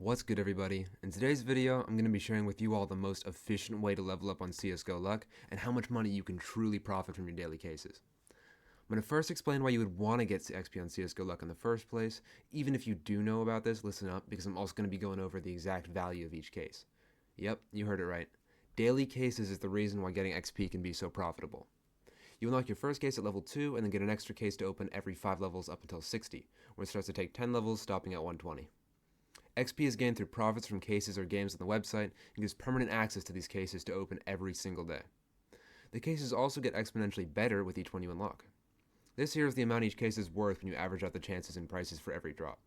What's good, everybody? In today's video, I'm going to be sharing with you all the most efficient way to level up on CSGOLuck and how much money you can truly profit from your daily cases. I'm going to first explain why you would want to get XP on CSGOLuck in the first place. Even if you do know about this, listen up, because I'm also going to be going over the exact value of each case. Yep, you heard it right. Daily cases is the reason why getting XP can be so profitable. You unlock your first case at level 2 and then get an extra case to open every 5 levels up until 60, where it starts to take 10 levels, stopping at 120. XP is gained through profits from cases or games on the website and gives permanent access to these cases to open every single day. The cases also get exponentially better with each one you unlock. This here is the amount each case is worth when you average out the chances and prices for every drop.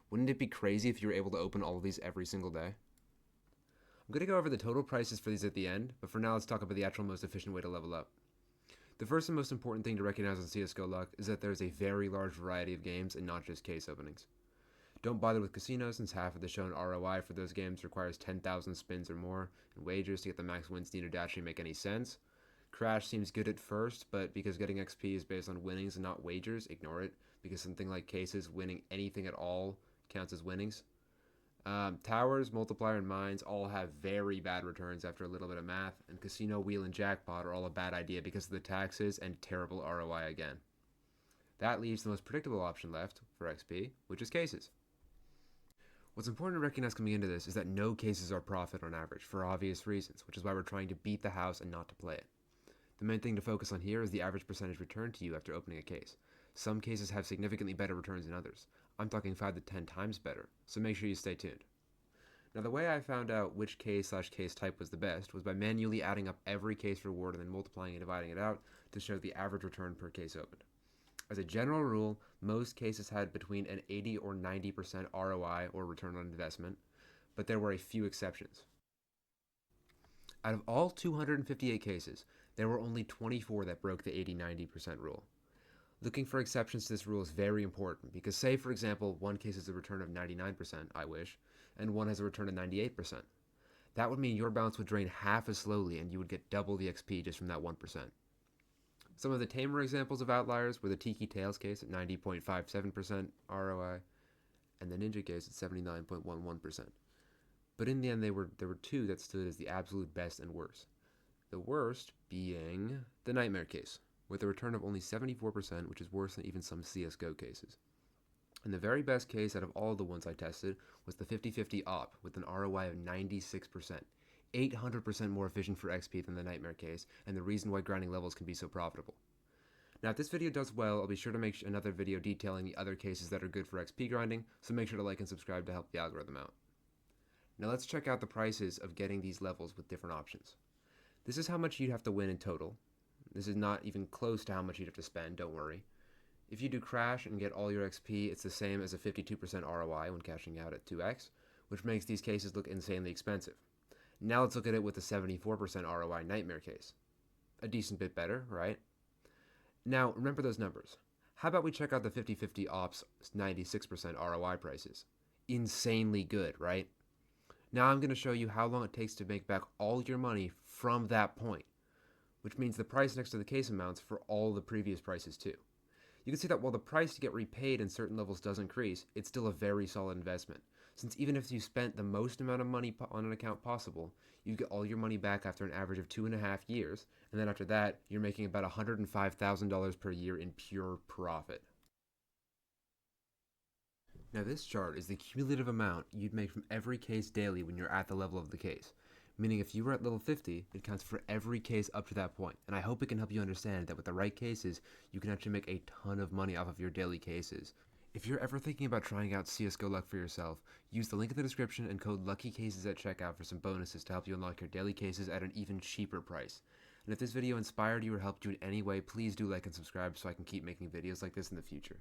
Wouldn't it be crazy if you were able to open all of these every single day? I'm going to go over the total prices for these at the end, but for now let's talk about the actual most efficient way to level up. The first and most important thing to recognize on CSGOLuck is that there is a very large variety of games and not just case openings. Don't bother with casinos since half of the shown ROI for those games requires 10,000 spins or more, and wagers to get the max wins needed to actually make any sense. Crash seems good at first, but because getting XP is based on winnings and not wagers, ignore it, because something like cases, winning anything at all counts as winnings. Towers, multiplier, and mines all have very bad returns after a little bit of math, and casino, wheel, and jackpot are all a bad idea because of the taxes and terrible ROI again. That leaves the most predictable option left for XP, which is cases. What's important to recognize coming into this is that no cases are profit on average, for obvious reasons, which is why we're trying to beat the house and not to play it. The main thing to focus on here is the average percentage return to you after opening a case. Some cases have significantly better returns than others. I'm talking 5 to 10 times better, so make sure you stay tuned. Now, the way I found out which case/case type was the best was by manually adding up every case reward and then multiplying and dividing it out to show the average return per case opened. As a general rule, most cases had between an 80 or 90% ROI or return on investment, but there were a few exceptions. Out of all 258 cases, there were only 24 that broke the 80-90% rule. Looking for exceptions to this rule is very important because, say for example, one case has a return of 99%, I wish, and one has a return of 98%. That would mean your balance would drain half as slowly and you would get double the XP just from that 1%. Some of the tamer examples of outliers were the Tiki Tails case at 90.57% ROI and the Ninja case at 79.11%. But in the end, there were two that stood as the absolute best and worst. The worst being the Nightmare case, with a return of only 74%, which is worse than even some CSGO cases. And the very best case out of all the ones I tested was the 50/50 op with an ROI of 96%. 800% more efficient for XP than the Nightmare case, and the reason why grinding levels can be so profitable. Now, if this video does well, I'll be sure to make another video detailing the other cases that are good for XP grinding, so make sure to like and subscribe to help the algorithm out. Now let's check out the prices of getting these levels with different options. This is how much you'd have to win in total. This is not even close to how much you'd have to spend, don't worry. If you do Crash and get all your XP, it's the same as a 52% ROI when cashing out at 2x, which makes these cases look insanely expensive. Now let's look at it with the 74% ROI Nightmare case. A decent bit better, right? Now, remember those numbers. How about we check out the 50/50 Ops 96% ROI prices? Insanely good, right? Now I'm going to show you how long it takes to make back all your money from that point, which means the price next to the case amounts for all the previous prices too. You can see that while the price to get repaid in certain levels does increase, it's still a very solid investment, since even if you spent the most amount of money on an account possible, you get all your money back after an average of 2.5 years, and then after that, you're making about $105,000 per year in pure profit. Now this chart is the cumulative amount you'd make from every case daily when you're at the level of the case. Meaning if you were at level 50, it counts for every case up to that point. And I hope it can help you understand that with the right cases, you can actually make a ton of money off of your daily cases. If you're ever thinking about trying out CSGOLuck for yourself, use the link in the description and code LUCKYCASES at checkout for some bonuses to help you unlock your daily cases at an even cheaper price. And if this video inspired you or helped you in any way, please do like and subscribe so I can keep making videos like this in the future.